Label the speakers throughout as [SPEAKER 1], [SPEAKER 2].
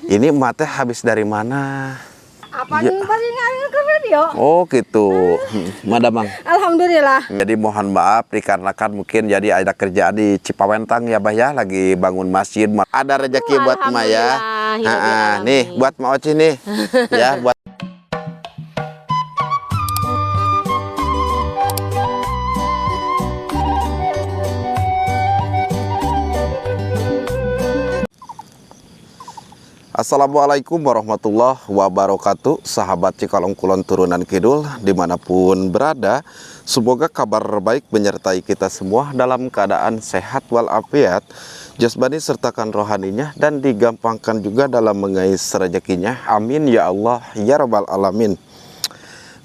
[SPEAKER 1] Ini emak teh habis dari mana?
[SPEAKER 2] Apa
[SPEAKER 1] Ya.
[SPEAKER 2] nih palingan ke radio?
[SPEAKER 1] Oh gitu, Madamang.
[SPEAKER 2] Alhamdulillah.
[SPEAKER 1] Jadi mohon maaf dikarenakan mungkin jadi ada kerjaan di Cipawentang ya Bah ya, lagi bangun masjid. Ada rezeki buat emak ya. Nih buat Mak Oci nih. Ya buat. Assalamualaikum warahmatullahi wabarakatuh. Sahabat Cikalong Kulon Turunan Kidul dimanapun berada, semoga kabar baik menyertai kita semua dalam keadaan sehat walafiat, jasmani sertakan rohaninya, dan digampangkan juga dalam mengais rezekinya. Amin ya Allah ya rabbal alamin.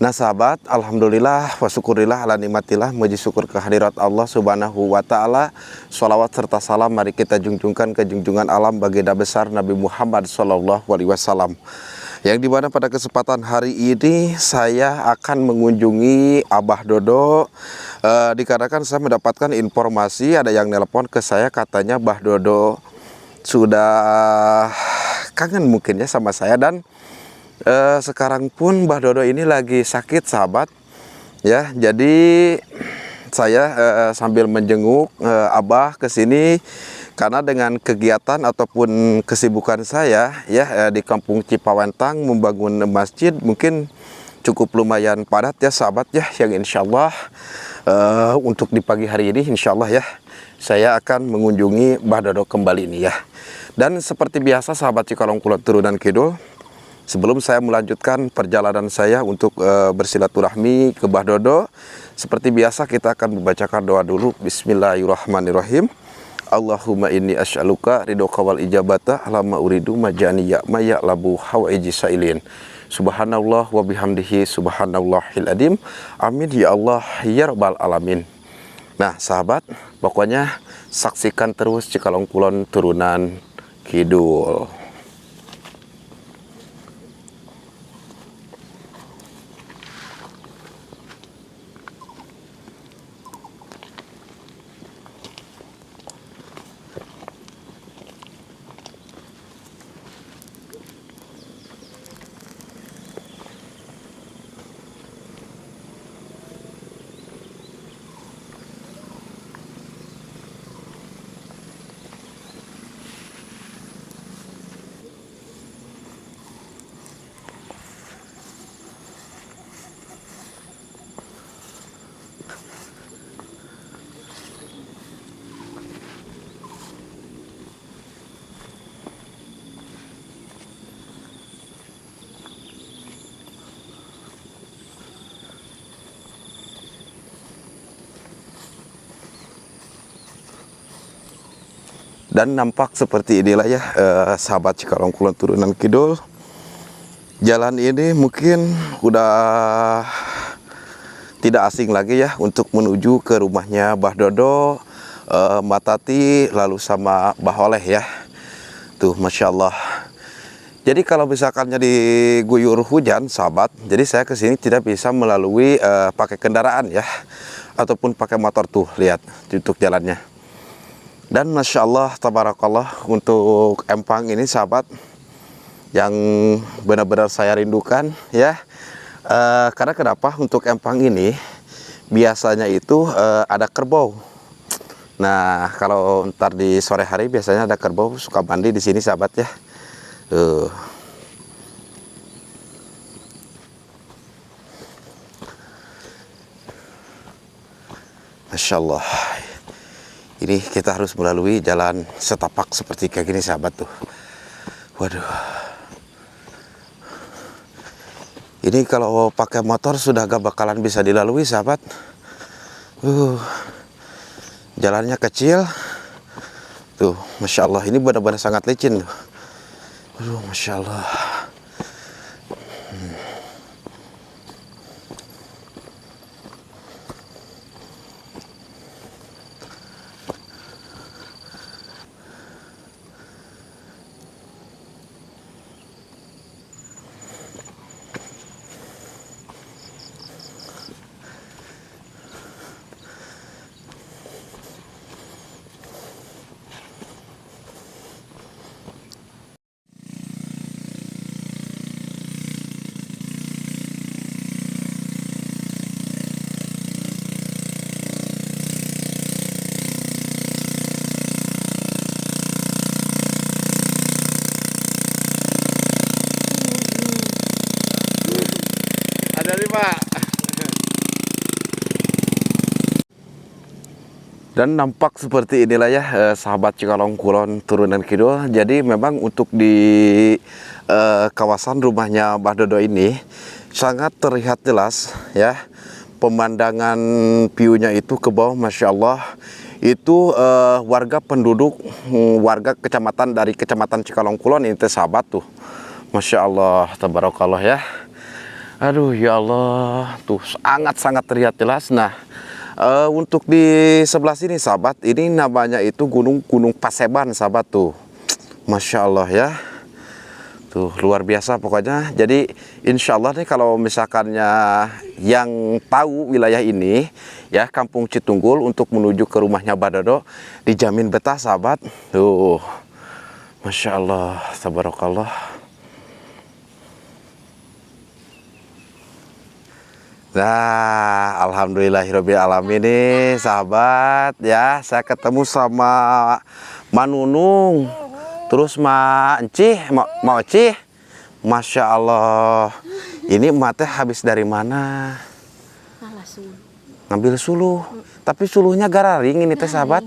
[SPEAKER 1] Nah sahabat, alhamdulillah wa syukurillah ala nikmatillah, muji syukur kehadirat Allah subhanahu wa ta'ala. Sholawat serta salam mari kita junjungkan ke junjungan alam baginda besar Nabi Muhammad sallallahu alaihi wasallam. Yang dimana pada kesempatan hari ini saya akan mengunjungi Abah Dodo. Dikarenakan saya mendapatkan informasi ada yang nelpon ke saya, katanya Bah Dodo sudah kangen mungkin ya sama saya, dan sekarang pun Mbah Dodo ini lagi sakit sahabat ya. Jadi saya sambil menjenguk Abah ke sini karena dengan kegiatan ataupun kesibukan saya ya di kampung Cipawentang membangun masjid mungkin cukup lumayan padat ya sahabat ya, yang insya Allah untuk di pagi hari ini insya Allah ya saya akan mengunjungi Mbah Dodo kembali ini ya. Dan seperti biasa sahabat Cikalong Kulon Turunan Kidul, sebelum saya melanjutkan perjalanan saya untuk bersilaturahmi ke Mbah Dodo, seperti biasa kita akan membacakan doa dulu. Bismillahirrahmanirrahim. Allahumma inni as'aluka ridhoka wal ijabata ala ma uridu majani ya maya labu hawaiji sailin. Subhanallah wa bihamdihi subhanallahil adim. Amin ya Allah ya rabbal alamin. Nah sahabat, pokoknya saksikan terus Cikalong Kulon Turunan Kidul. Dan nampak seperti inilah ya sahabat Cikalong Kulon Turunan Kidul. Jalan ini mungkin udah tidak asing lagi ya untuk menuju ke rumahnya Mbah Dodo, Mbak Tati, lalu sama Mbah Oleh ya. Tuh Masya Allah. Jadi kalau misalkannya diguyur hujan sahabat, jadi saya kesini tidak bisa melalui pakai kendaraan ya, ataupun pakai motor. Tuh lihat untuk jalannya. Dan Masya Allah, tabarakallah, untuk empang ini sahabat yang benar-benar saya rindukan ya. Karena kenapa untuk empang ini biasanya itu ada kerbau. Nah kalau ntar di sore hari biasanya ada kerbau suka mandi di sini sahabat ya. Masya Allah. Ini kita harus melalui jalan setapak seperti kayak gini sahabat tuh. Waduh. Ini kalau pakai motor sudah gak bakalan bisa dilalui sahabat. Jalannya kecil. Tuh, Masya Allah, ini benar-benar sangat licin tuh. Masya Allah. Mari Pak. Dan nampak seperti inilah ya sahabat Cikalong Kulon Turunan Kidul. Jadi memang untuk di kawasan rumahnya Mbah Dodo ini sangat terlihat jelas ya. Pemandangan view-nya itu ke bawah, Masya Allah. Itu warga penduduk, warga kecamatan dari kecamatan Cikalong Kulon ini sahabat tuh. Masya Allah, tabarakallah ya. Aduh ya Allah, tuh sangat-sangat terlihat jelas. Nah, untuk di sebelah sini sahabat, ini namanya itu Gunung Paseban sahabat tuh. Masya Allah ya. Tuh luar biasa pokoknya. Jadi insya Allah nih kalau misalkannya yang tahu wilayah ini ya, Kampung Citunggul, untuk menuju ke rumahnya Mbah Dodo dijamin betah sahabat. Tuh Masya Allah, tabarakallah. Nah, alhamdulillahirabbil alamin nih sahabat ya, saya ketemu sama Manunung, terus Ma Encih, Ma Encih. Masya Allah, ini emak teh habis dari mana? Ngambil suluh, tapi suluhnya gararing ini teh sahabat.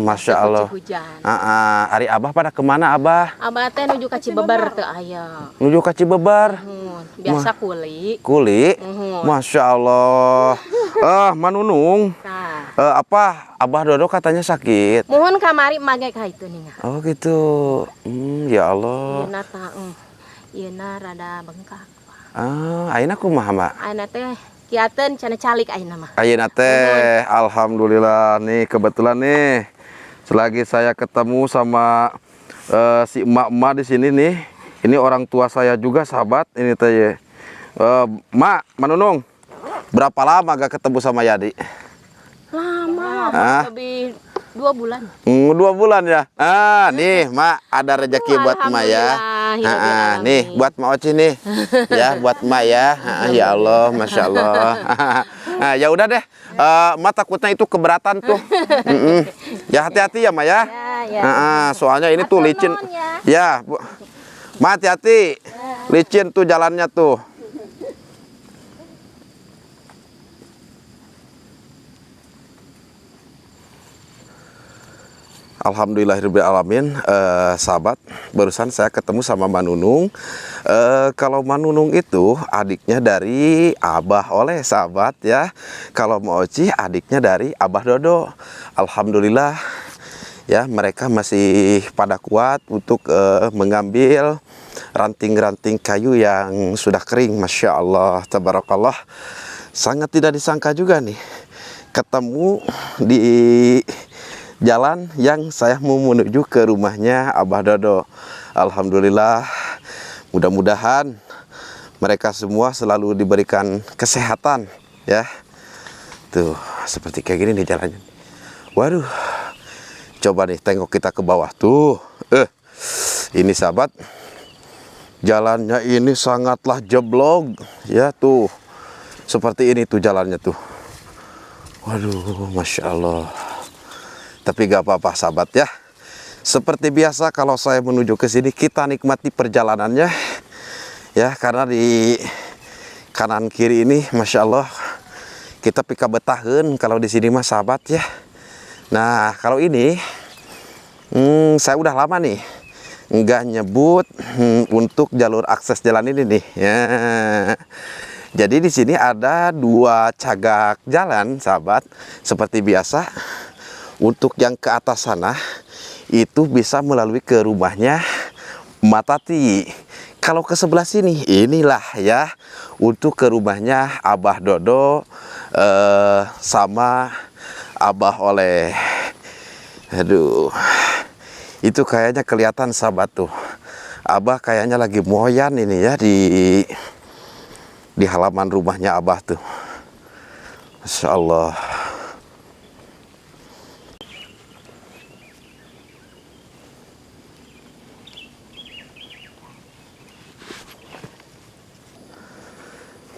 [SPEAKER 1] Masya Allah. Ari Abah pada kemana Abah?
[SPEAKER 3] Abah teh nuju ka Cibeber teu aya.
[SPEAKER 1] Nuju ka Cibeber.
[SPEAKER 3] Biasa kuli.
[SPEAKER 1] Kuli. Masya Allah. Manunung.
[SPEAKER 3] Nah.
[SPEAKER 1] Apa Abah Dodo katanya sakit?
[SPEAKER 3] Mohon kamari mage ka itu nih.
[SPEAKER 1] Oh gitu. Ya Allah.
[SPEAKER 3] Yeuna tah yeuna rada bengkak.
[SPEAKER 1] Ayeuna kumaha, Mbak?
[SPEAKER 3] Ayeuna teh kiateun cenah calik ayeuna mah.
[SPEAKER 1] Ayeuna teh alhamdulillah nih, kebetulan nih selagi saya ketemu sama si emak-emak di sini nih. Ini orang tua saya juga sahabat ini teh. Mak, Manunung, berapa lama gak ketemu sama Yadi?
[SPEAKER 3] Lama, lebih 2 bulan.
[SPEAKER 1] 2 bulan ya. Nih Mak, ada rezeki buat Mak ya. Nih buat Mak Oci nih. Ya, buat Mak ya. Ya Allah, Masya Allah. Ya udah deh. Mak takutnya itu keberatan tuh. Ya hati-hati ya Mak ya. Soalnya ini tuh licin. Ya, Mak hati-hati. Licin tuh jalannya tuh. Alhamdulillahirrahmanirrahim. Sahabat, barusan saya ketemu sama Manunung. Kalau Manunung itu adiknya dari Abah Oleh sahabat ya. Kalau Ma Oci adiknya dari Abah Dodo. Alhamdulillah ya, mereka masih pada kuat untuk mengambil ranting-ranting kayu yang sudah kering. Masya Allah, tabarakallah. Sangat tidak disangka juga nih ketemu di jalan yang saya mau menuju ke rumahnya Abah Dodo. Alhamdulillah, mudah-mudahan mereka semua selalu diberikan kesehatan ya. Tuh seperti kayak gini nih jalannya. Waduh, coba nih tengok kita ke bawah tuh. Ini sahabat, jalannya ini sangatlah jeblok ya tuh. Seperti ini tuh jalannya tuh. Waduh, Masya Allah. Tapi gak apa-apa sahabat ya. Seperti biasa kalau saya menuju ke sini, kita nikmati perjalanannya ya, karena di kanan kiri ini Masya Allah kita pika betahen kalau di sini mah sahabat ya. Nah kalau ini saya udah lama nih nggak nyebut untuk jalur akses jalan ini nih ya. Jadi di sini ada 2 cagak jalan sahabat. Seperti biasa, untuk yang ke atas sana itu bisa melalui ke rumahnya Matati. Kalau ke sebelah sini inilah ya untuk ke rumahnya Abah Dodo sama Abah Oleh. Aduh, itu kayaknya kelihatan sahabat tuh. Abah kayaknya lagi moyan ini ya di halaman rumahnya Abah tuh. Masya Allah.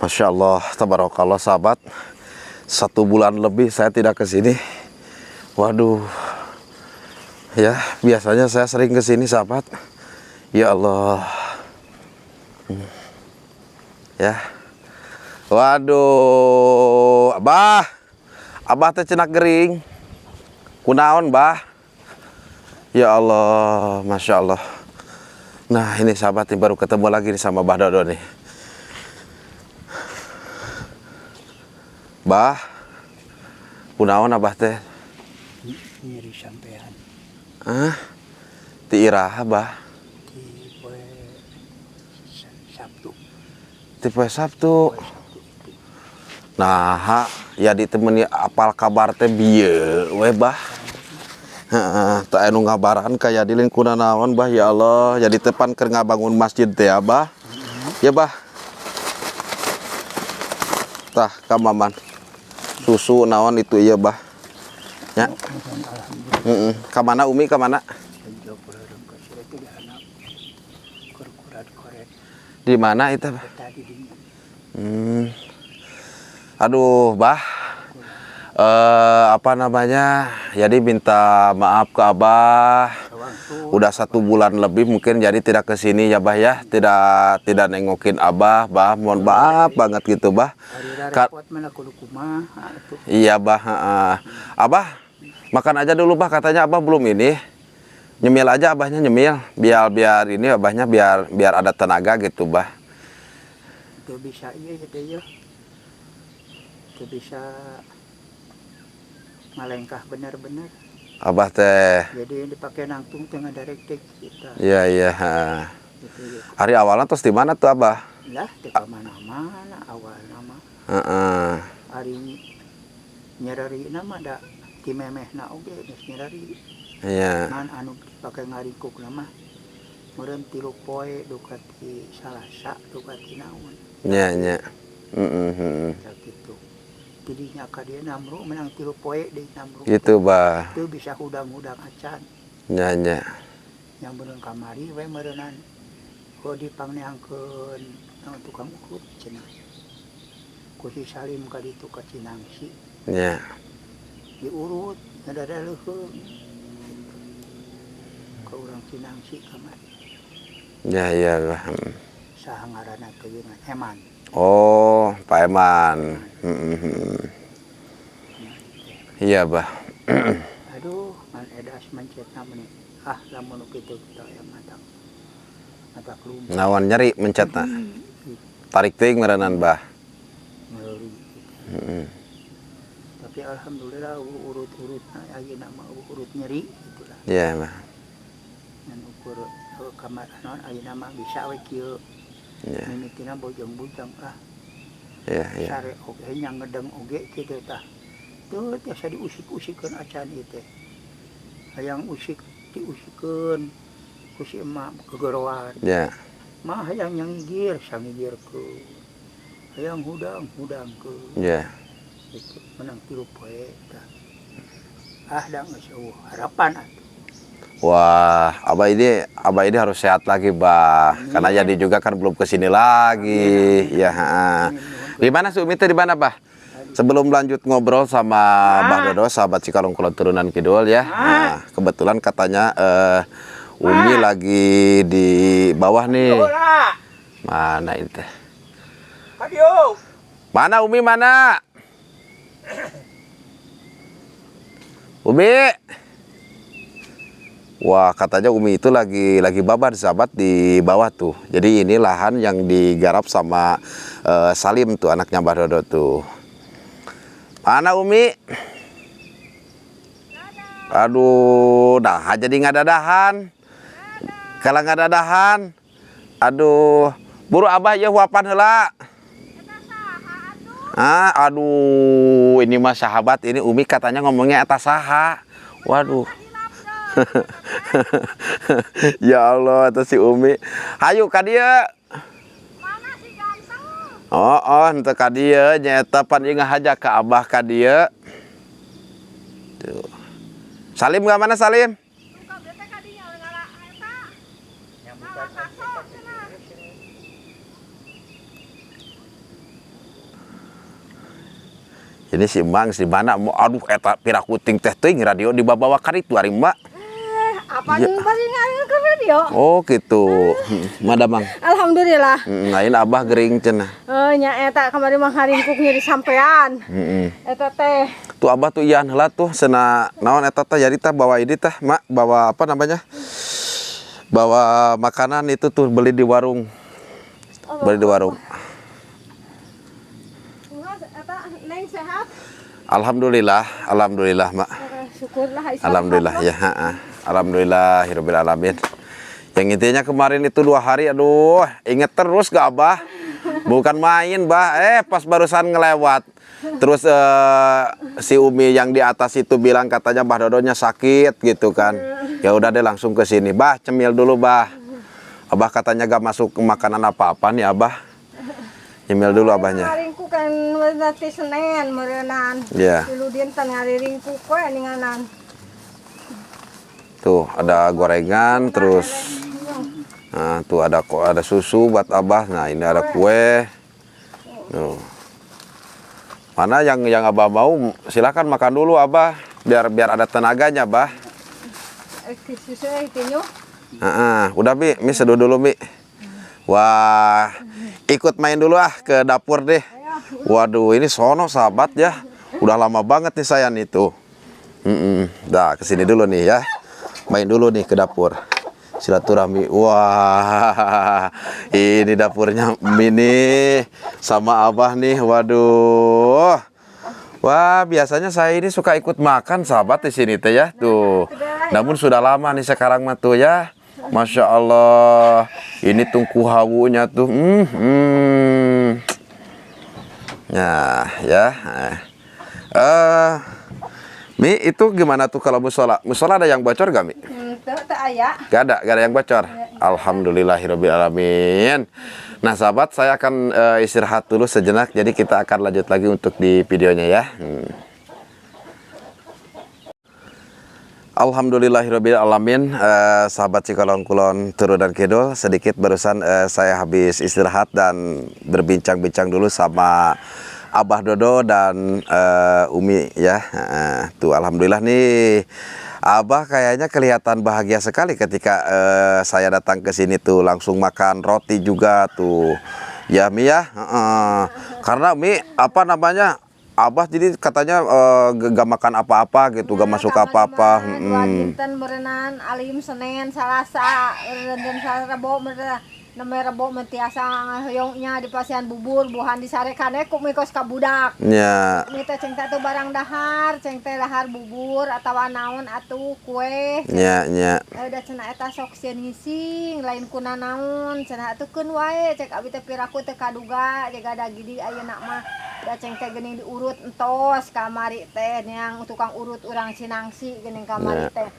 [SPEAKER 1] Masya Allah, tabarakallah sahabat. 1 bulan lebih saya tidak ke sini. Waduh. Ya, biasanya saya sering ke sini sahabat. Ya Allah. Ya. Waduh, Abah teh cenak gering. Kunaon, Bah? Ya Allah, Masya Allah. Nah, ini sahabat nih, baru ketemu lagi nih sama Bah Dodo nih. Bah, kunaon Abah teh?
[SPEAKER 4] Nyeri sampean
[SPEAKER 1] Ti iraha, Bah?
[SPEAKER 4] di poe Sabtu.
[SPEAKER 1] Ti poe Sabtu. Nah, ya ditemani apal kabar teh bieu we, Bah. Heeh, teu anu ngabaran kaya dilin kunaon, Bah, ya Allah. Jadi tepan keur ngabangun masjid teh, Bah. Ya, Bah. Tah, ka Maman. Susu naon itu iya, Bah. Ya. Heeh. Ka mana Umi, ka mana? Di mana itu, Bah? Aduh, Bah. Apa namanya? Jadi minta maaf ke Abah. Udah 1 bulan lebih mungkin jadi tidak ke sini ya, Bah ya. Tidak nengokin Abah, Bah. Mohon maaf banget gitu, Bah. Iya, Bah. Abah, makan aja dulu, Bah. Katanya Abah belum ini. Nyemil aja Abahnya, nyemil. Biar ini Abahnya biar ada tenaga gitu, Bah.
[SPEAKER 4] Itu bisa iya gitu ya. Itu bisa ngalengkah benar-benar.
[SPEAKER 1] Abah teh.
[SPEAKER 4] Jadi dipakai nangtung tengah direktif kita.
[SPEAKER 1] Iya, iya.
[SPEAKER 4] Gitu ya.
[SPEAKER 1] Hari awalnya terus di mana tuh, Abah?
[SPEAKER 4] Lah, di mana-mana awal nama.
[SPEAKER 1] Heeh.
[SPEAKER 4] Hari nyerari nama ada di memehna oge geus nyerari.
[SPEAKER 1] Iya.
[SPEAKER 4] Man anu dipakai ngarikuk nama. Meureun 3 poe dukati Salasa dukati naon.
[SPEAKER 1] Nya, nya. Heeh.
[SPEAKER 4] Ya gitu. Tidinya ka dieu namru menang 3 poe deui namru.
[SPEAKER 1] Gitu, Bah.
[SPEAKER 4] Itu bisa hudang-hudang acan.
[SPEAKER 1] Nya, nya.
[SPEAKER 4] Yang beneun kamari we meureunan. Kok dipangneangkeun nang tukang urut cenah. Ku si Salim ka ditu ka Cinangsi.
[SPEAKER 1] Nya.
[SPEAKER 4] Diurut nyadada leuheung. Ka urang Cinangsi kamari.
[SPEAKER 1] Ya, iya, Bah.
[SPEAKER 4] Saha ngaranna teh geuna Eman.
[SPEAKER 1] Oh, Pak Eman. Iya, Bah.
[SPEAKER 4] Aduh, man edas mencetna meni. Ah, lamun kitu kita aya mata klum.
[SPEAKER 1] Nawan nyeri mencetna. Tarik teuing ngaranna, Bah.
[SPEAKER 4] Ngeuri. Tapi alhamdulillah urut-urutna ayeuna mah urut nyeri gitu lah.
[SPEAKER 1] Iya, Bah.
[SPEAKER 4] Ngan ukur kamar naon ayeuna mah bisa we kieu.
[SPEAKER 1] Iya,
[SPEAKER 4] Mimitina bojong-bojong ah.
[SPEAKER 1] iya, iya.
[SPEAKER 4] Sare oge nya ngedeng oge kitu tah. Tuh tiasa diusik-usikeun acan ieu teh. Hayang usik diusikeun ku si emak gegoroan.
[SPEAKER 1] Ya.
[SPEAKER 4] Mah hayang nyangigir sangigirkeun. Hayang hudang-hudangkeun.
[SPEAKER 1] Ya.
[SPEAKER 4] Itu menang 3 poe tah. Ah da geus harapan atuh.
[SPEAKER 1] Wah, Abah ini harus sehat lagi, Bah. Karena jadi juga kan belum kesini lagi. Ya. Di mana si Umi teh, di mana, Bah? Sebelum lanjut ngobrol sama Bah Dodo, sahabat Cikalong Kulon Turunan Kidul ya. Nah, kebetulan katanya Umi lagi di bawah nih. Mana ini teh? Mana Umi, mana? Umi. Wah, katanya Umi itu lagi babar, sahabat, di bawah tuh. Jadi ini lahan yang digarap sama Salim tuh, anaknya Mbah Dodo tuh. Mana Umi? Aduh, dah jadi ngadadahan. Kalau ngadadahan, aduh, buru Abah ya huapan heula. Aduh, ini mah sahabat, ini Umi katanya ngomongnya eta saha. Waduh. Ya Allah, itu si Umi. Hayu ka dieu.
[SPEAKER 2] Mana si ganteng?
[SPEAKER 1] Oh, henteu ka dieu nyaeta pan ieu ngahajak ka Abah ka dieu. Tuh. Salim ka mana Salim?
[SPEAKER 2] Suka bete ka dinya ngara eta. Ngara kaso cenah.
[SPEAKER 1] Ini si Mang si mana mau aduh eta pira kuting teh teuing radio dibawa ka ditu ari Mbak.
[SPEAKER 2] Apa bari ngaring ke radio.
[SPEAKER 1] Oh gitu. Madamang.
[SPEAKER 2] Alhamdulillah.
[SPEAKER 1] Lain abah gering cenah.
[SPEAKER 2] Nya eta kamari mah haringkuk nyeri sampean. Eta teh
[SPEAKER 1] Tuh abah tuh ian heula tuh sena naon eta teh jadi tah bawa ini tah mak bawa apa namanya? Bawa makanan itu tuh beli di warung. Beli di warung.
[SPEAKER 2] eta Neng sehat.
[SPEAKER 1] Alhamdulillah, alhamdulillah mak.
[SPEAKER 2] Syukurlah
[SPEAKER 1] Alhamdulillah ya. Alhamdulillahirabbil alamin. Yang intinya kemarin itu 2 hari aduh, inget terus gak abah? Bukan main bah, pas barusan ngelewat. Terus si Umi yang di atas itu bilang katanya Bah Dodonya sakit gitu kan. Ya udah deh langsung ke sini. Bah, cemil dulu bah. Abah katanya gak masuk makanan apa-apa nih abah. Cemil dulu abahnya.
[SPEAKER 2] Ngaringkuk kan nanti Senin meureunnan.
[SPEAKER 1] Iya.
[SPEAKER 2] Tilu dinten ngaringkuk we ninganan.
[SPEAKER 1] Tuh ada gorengan terus. Nah, tuh ada susu buat abah. Nah, ini ada kue. Tuh. Mana yang abah mau silakan makan dulu abah biar ada tenaganya bah.
[SPEAKER 2] Susu itu nyu.
[SPEAKER 1] Udah Mi seduh dulu Mi. Wah, ikut main dulu ke dapur deh. Waduh, ini sono sahabat ya. Udah lama banget nih saya nih tuh. Dah kesini dulu nih ya. Main dulu nih ke dapur. Silaturahmi. Wah, ini dapurnya Mini sama abah nih. Waduh. Wah, biasanya saya ini suka ikut makan sahabat di sini teh ya. Tuh. Namun sudah lama nih sekarang mah tuh ya. Masya Allah. Ini tungku hawunya tuh. Nah, ya. Mi itu gimana tuh kalau musola? Musola ada yang bocor gak Mi?
[SPEAKER 2] Teu aya.
[SPEAKER 1] Gak ada yang bocor. Alhamdulillahirabbil alamin. Nah sahabat, saya akan istirahat dulu sejenak. Jadi kita akan lanjut lagi untuk di videonya ya. Alhamdulillahirabbil alamin. Sahabat Cikalong Kulon Turu dan Kidul, sedikit barusan saya habis istirahat dan berbincang-bincang dulu sama Abah Dodo dan Umi ya. Tuh alhamdulillah nih Abah kayaknya kelihatan bahagia sekali ketika saya datang ke sini tuh, langsung makan roti juga tuh. Ya Mi ya. Karena Mi apa namanya? Abah jadi katanya gak makan apa-apa gitu, gak masuk apa-apa.
[SPEAKER 2] 2 dinten meureunnan alim Senin Salasa dan Salasa Rebo meureunna. Namanya Rebo mentiasa hoyongnya di pasian bubur buhan disarekane ku mikos ka budak.
[SPEAKER 1] Ya.
[SPEAKER 2] Mita ceng teh barang dahar, ceng teh dahar bubur atawa naon atuh kue.
[SPEAKER 1] Ya.
[SPEAKER 2] Udah cenah eta sok sieun ngising lain kuna naon cenah atukeun wae cek abi teh piraku teu kaduga jaga ada gidi ayeuna mah da ceng teh geuning diurut entos kamari teh yang tukang urut urang Sinangsi geuning kamari teh.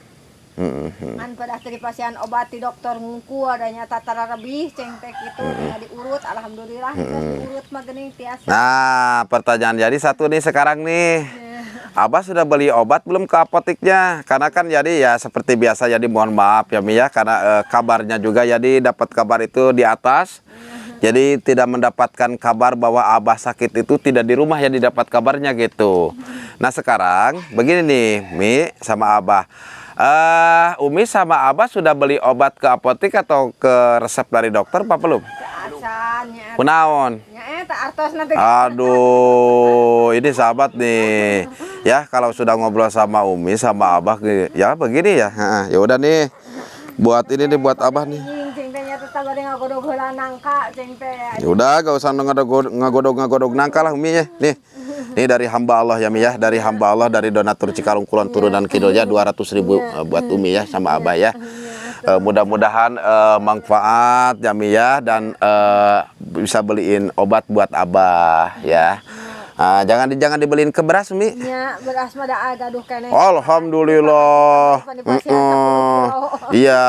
[SPEAKER 2] Kan pada tadi pasien obat di dokter ngungku adanya tatara lebih ceng teh gitu diurut alhamdulillah diurut mah geuning tiasa.
[SPEAKER 1] Nah, pertanyaan jadi satu nih sekarang nih. Abah sudah beli obat belum ke apoteknya? Karena kan jadi ya seperti biasa jadi mohon maaf ya Mi ya karena kabarnya juga jadi dapat kabar itu di atas. Jadi tidak mendapatkan kabar bahwa Abah sakit itu tidak di rumah ya didapat kabarnya gitu. Nah, sekarang begini nih Mi sama Abah. Umi sama Abah sudah beli obat ke apotek atau ke resep dari dokter apa belum?
[SPEAKER 2] Asalnya.
[SPEAKER 1] Kunaon?
[SPEAKER 2] Ya eta artos nanti.
[SPEAKER 1] Aduh, ini sahabat nih. Ya, kalau sudah ngobrol sama Umi sama Abah ya begini ya. Ya udah nih. Buat ini nih buat Abah nih.
[SPEAKER 2] Ceng teh nya tetep bari ngagodog heula nangka ceng teh.
[SPEAKER 1] Ya udah, gak usah ngagodog nangka lah Umi ya. Nih. Ini dari hamba Allah ya Mi ya, dari hamba Allah dari donatur Cikalong Kulon Turunan Kidul ya 200.000 buat Umi ya sama Abah ya. Mudah-mudahan manfaat ya Mi ya dan bisa beliin obat buat Abah ya. Jangan dibeliin ke beras Mi.
[SPEAKER 2] Nya beras mah da gaduh keneh.
[SPEAKER 1] Alhamdulillah. Iya,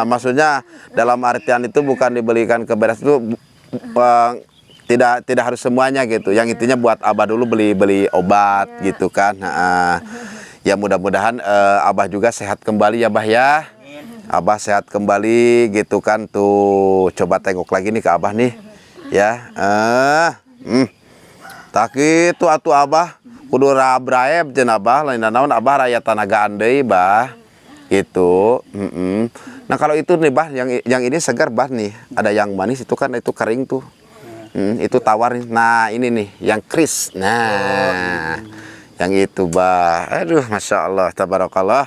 [SPEAKER 1] maksudnya dalam artian itu bukan dibelikan ke beras itu tidak harus semuanya gitu. Yang intinya buat Abah dulu beli obat gitu kan. Ya mudah-mudahan Abah juga sehat kembali ya Bah ya. Abah sehat kembali gitu kan tuh. Coba tengok lagi nih ke Abah nih. Ya. Tak itu atuh Abah kudu rabraeb jeung Abah lain naon Abah raya tanagaan deui Bah. gitu. Nah kalau itu nih bah, yang ini segar bah nih, ada yang manis itu kan itu kering tuh. Itu tawar nih. Nah ini nih yang kris. Nah yang itu bah. Aduh masya Allah, tabarakallah.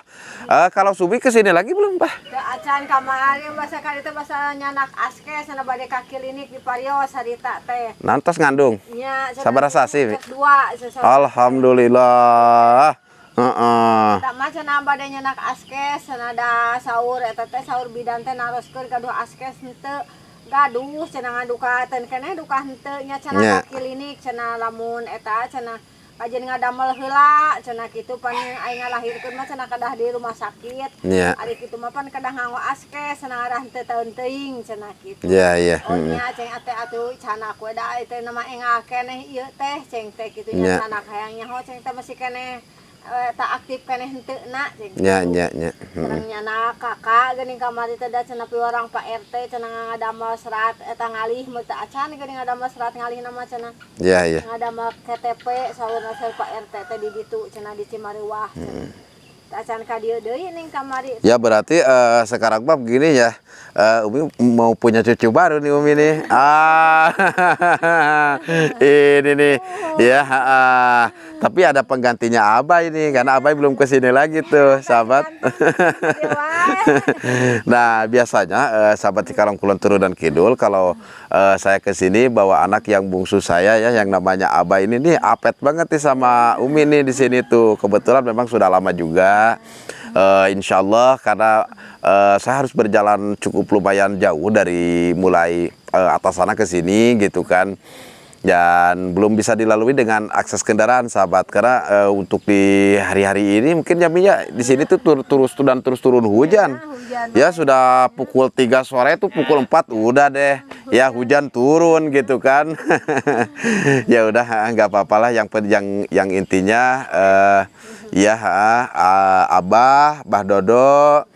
[SPEAKER 1] Kalau Subi kesini lagi belum bah?
[SPEAKER 2] Ke acan kamari bahasa kali itu bahasa nyanak aske sana bade ka klinik di Parios harita teh.
[SPEAKER 1] Nantos ngandung.
[SPEAKER 2] Nya
[SPEAKER 1] Sabarasa sih?
[SPEAKER 2] Dua
[SPEAKER 1] Alhamdulillah. Heeh.
[SPEAKER 2] tak mah cenah bade nyanak askes cenah da sahur eta teh sahur bidan teh naroskeun ka dua askes henteu gaduh cenah ngadukaten keneh duka henteu nya cenah
[SPEAKER 1] Nya.
[SPEAKER 2] ka klinik cenah lamun eta cenah kajen ngadamel heula cenah kitu pan aing ngalahirkeun mah cenah kadah di rumah sakit.
[SPEAKER 1] Nya.
[SPEAKER 2] Ari kitu mah pan kadah nganggo askes cenah arah henteu taun teuing cenah kitu.
[SPEAKER 1] Ya ya.
[SPEAKER 2] Oh nya ceng ate atuh cenah ku da teh nama engah keneh ieu teh ceng teh kitu
[SPEAKER 1] Nya.
[SPEAKER 2] nya cenah hayang nyaho ceng teh masih keneh tak aktif keneh henteu-na ceng.
[SPEAKER 1] Ya ya ya.
[SPEAKER 2] Cenah nyana kakak geuning kamari teh da cenah piwarang Pak RT cenah ngadamel serat eta ngalih meuh teu acan geuning ngadamel serat ngalih nama cenah.
[SPEAKER 1] Ya ya.
[SPEAKER 2] Ngadamel KTP saurna saya Pak RT teh di ditu cenah di Cimariwah. Teu acan ka dieu deui ning kamari.
[SPEAKER 1] Ya berarti sekarang mah begini ya, Umi mau punya cucu baru nih Umi nih. Ini nih, ya. Tapi ada penggantinya Abah ini, karena Abah belum kesini lagi tuh, sahabat. Nah biasanya sahabat Cikalong Kulon Turun dan Kidul, kalau saya kesini bawa anak yang bungsu saya ya, yang namanya Abah ini nih apet banget nih sama Umi nih di sini tuh. Kebetulan memang sudah lama juga. Insya Allah karena saya harus berjalan cukup lumayan jauh dari mulai atas sana ke sini gitu kan, dan belum bisa dilalui dengan akses kendaraan sahabat, karena untuk di hari-hari ini mungkin jamnya di sini tuh terus turun hujan. Ya sudah pukul 3 sore tuh pukul 4 udah deh ya hujan turun gitu kan. Ya udah nggak apa-apalah, yang intinya ya Abah, Bah Dodo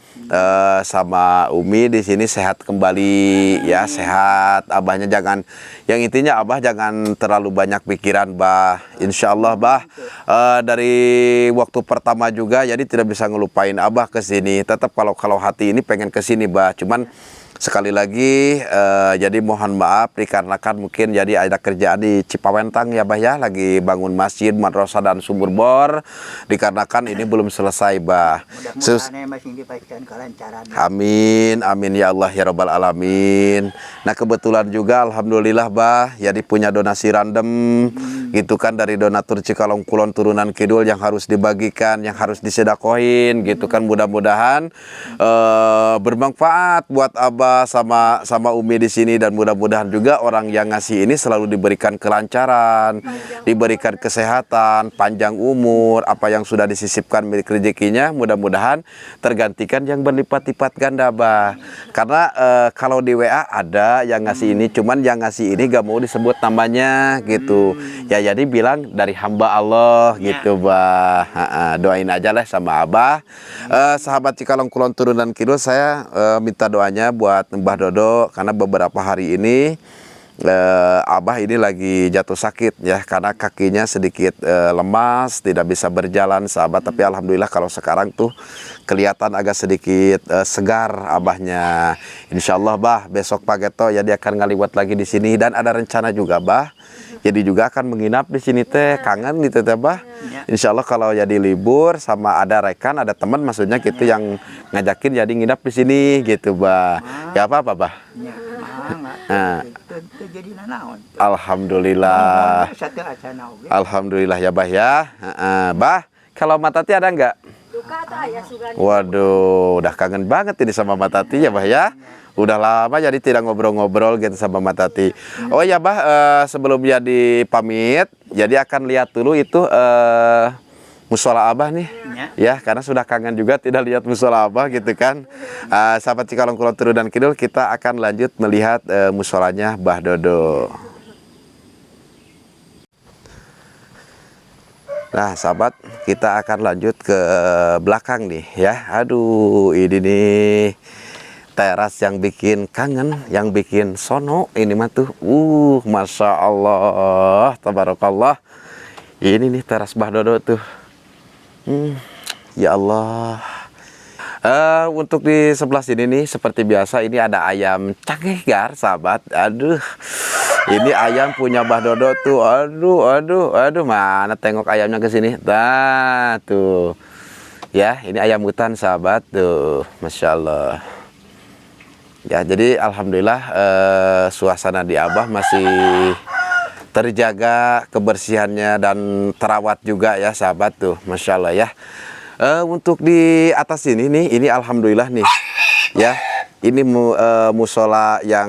[SPEAKER 1] sama Umi di sini sehat kembali ya, sehat. Abahnya jangan, yang intinya Abah jangan terlalu banyak pikiran Bah. Insya Allah Bah dari waktu pertama juga jadi tidak bisa ngelupain Abah ke sini. Tetap kalau hati ini pengen ke sini Bah. Cuman sekali lagi jadi mohon maaf dikarenakan mungkin jadi ada kerjaan di Cipawentang ya Bah ya, lagi bangun masjid, madrasah dan sumur bor, dikarenakan ini belum selesai Bah.
[SPEAKER 4] Mudah-mudahan masih dipastikan kelancaran.
[SPEAKER 1] Amin, amin ya Allah ya Rabbal Alamin. Nah kebetulan juga alhamdulillah Bah, jadi punya donasi random gitu kan dari donatur Cikalong Kulon Turunan Kidul yang harus dibagikan, yang harus disedakohin gitu kan. Mudah-mudahan bermanfaat buat Abah sama Umi di sini, dan mudah-mudahan juga orang yang ngasih ini selalu diberikan kelancaran, diberikan kesehatan, panjang umur, apa yang sudah disisipkan milik rezekinya mudah-mudahan tergantikan yang berlipat-lipat ganda Bah. Karena kalau di WA ada yang ngasih ini, cuman yang ngasih ini gak mau disebut namanya gitu. Ya jadi bilang dari hamba Allah gitu Bah. Doain aja lah sama Abah. Sahabat Cikalong Kulon Turun dan Kidul, saya minta doanya buat Mbah Dodo karena beberapa hari ini Abah ini lagi jatuh sakit ya, karena kakinya sedikit lemas, tidak bisa berjalan sahabat. Tapi alhamdulillah kalau sekarang tuh kelihatan agak sedikit segar Abahnya. Insya Allah Bah besok pageto ya dia akan ngaliwat lagi di sini, dan ada rencana juga Bah. Jadi juga akan menginap di sini teh, kangen gitu teh Bah. Insya Allah kalau jadi libur sama ada rekan, ada teman maksudnya gitu yang ngajakin jadi nginap di sini gitu Bah. Ya apa Bah?
[SPEAKER 4] Jadi nanaon.
[SPEAKER 1] Alhamdulillah.
[SPEAKER 4] Satu acana oge.
[SPEAKER 1] Alhamdulillah ya Bah ya. Bah, kalau Matati ada nggak?
[SPEAKER 2] Duka teh aya sugan.
[SPEAKER 1] Waduh, udah kangen banget ini sama Matati ya Bah ya. Udah lama jadi tidak ngobrol-ngobrol gitu sama Matati. Oh ya Bah, sebelum jadi pamit, jadi akan lihat dulu itu musola Abah nih. Ya, karena sudah kangen juga tidak lihat musola Abah gitu kan. Sahabat Cikalong Kulon Turun dan Kidul, kita akan lanjut melihat musolanya Bah Dodo. Nah sahabat, kita akan lanjut ke belakang nih ya. Aduh, ini nih teras yang bikin kangen, yang bikin sono ini mah tuh. Masya Allah, tabarakallah. Ini nih teras Bah Dodo tuh. Ya Allah. Untuk di sebelah sini nih seperti biasa ini ada ayam cangkar sahabat. Aduh, ini ayam punya Mbah Dodo tuh. Aduh, mana tengok ayamnya ke sini. Nah, tuh. Ya, ini ayam hutan sahabat tuh. Masya Allah. Ya, jadi alhamdulillah suasana di Abah masih terjaga kebersihannya dan terawat juga ya sahabat tuh. Masya Allah ya. Untuk di atas ini nih, ini alhamdulillah nih, ya, ini musola yang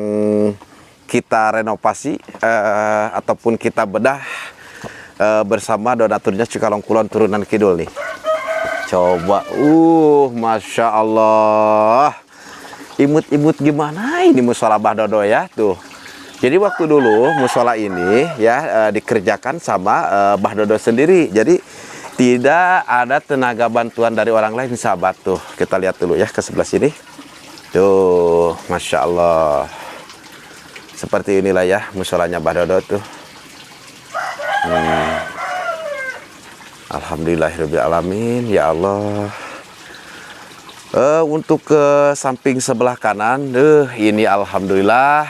[SPEAKER 1] kita renovasi ataupun kita bedah bersama donaturnya Cikalong Kulon Turunan Kidul nih. Coba, masya Allah, imut-imut gimana ini musola Mbah Dodo ya tuh. Jadi waktu dulu musola ini ya dikerjakan sama Mbah Dodo sendiri. Jadi tidak ada tenaga bantuan dari orang lain sahabat tuh. Kita lihat dulu ya ke sebelah sini. Tuh, masya Allah. Seperti inilah ya musolanya Mbah Dodo tuh. Alhamdulillahirabbil alamin ya Allah. Untuk ke samping sebelah kanan, ini alhamdulillah.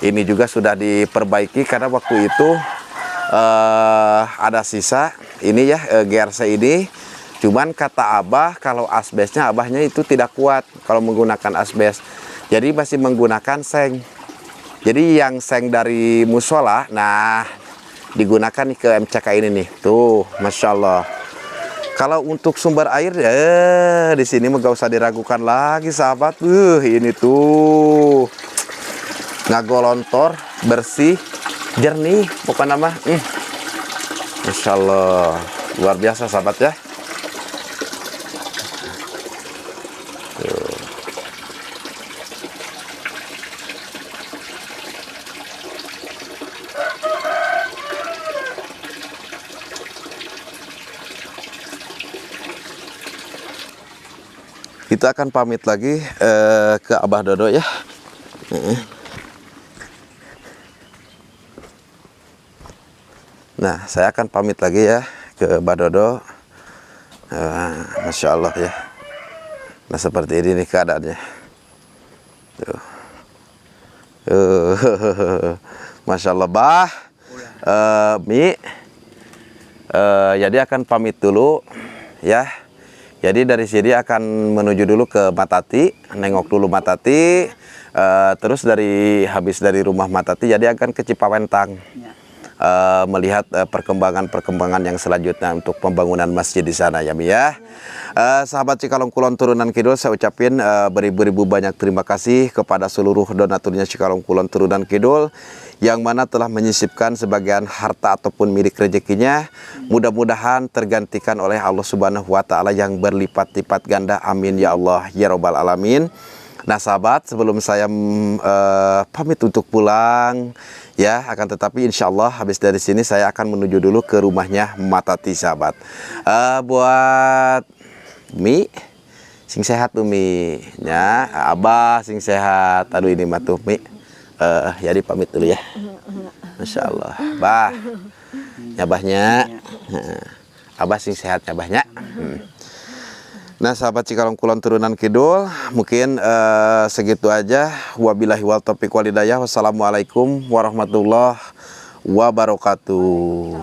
[SPEAKER 1] Ini juga sudah diperbaiki karena waktu itu ada sisa ini ya GRC ini. Cuman kata Abah kalau asbesnya Abahnya itu tidak kuat kalau menggunakan asbes. Jadi masih menggunakan seng. Jadi yang seng dari musola, nah digunakan nih ke MCK ini nih. Tuh, masya Allah. Kalau untuk sumber air di sini nggak usah diragukan lagi sahabat. Ini tuh ngagolontor, bersih, jernih, pokoknya nama. Masya Allah, luar biasa sahabat ya. Tuh. Kita akan pamit lagi ke Abah Dodo ya. Nah, saya akan pamit lagi ya ke Mbah Dodo. Masya Allah ya. Nah, seperti ini nih keadaannya. Tuh. Masya Allah, Bah. Mi. Jadi akan pamit dulu ya. Jadi dari sini akan menuju dulu ke Matati, nengok dulu Matati. Terus habis dari rumah Matati, jadi akan ke Cipawentang. Melihat perkembangan yang selanjutnya untuk pembangunan masjid di sana ya Mi ya. Sahabat Cikalong Kulon Turunan Kidul, saya ucapin beribu-ribu banyak terima kasih kepada seluruh donaturnya Cikalong Kulon Turunan Kidul yang mana telah menyisipkan sebagian harta ataupun milik rezekinya. Mudah-mudahan tergantikan oleh Allah Subhanahu wa taala yang berlipat-lipat ganda. Amin ya Allah ya robbal alamin. Nah sahabat, sebelum saya pamit untuk pulang ya, akan tetapi insya Allah habis dari sini saya akan menuju dulu ke rumahnya Matati sahabat. Buat Mi sing sehat tuh Mi ya, Abah sing sehat. Aduh ini mah tuh Mi. Jadi pamit dulu ya. Masya Allah, Bah nyabahnya, Abah sing sehat nyabahnya. Nah sahabat Cikalong Kulon Turunan Kidul, mungkin segitu aja. Wabillahi wal taufiq wal hidayah. Wassalamualaikum warahmatullahi wabarakatuh.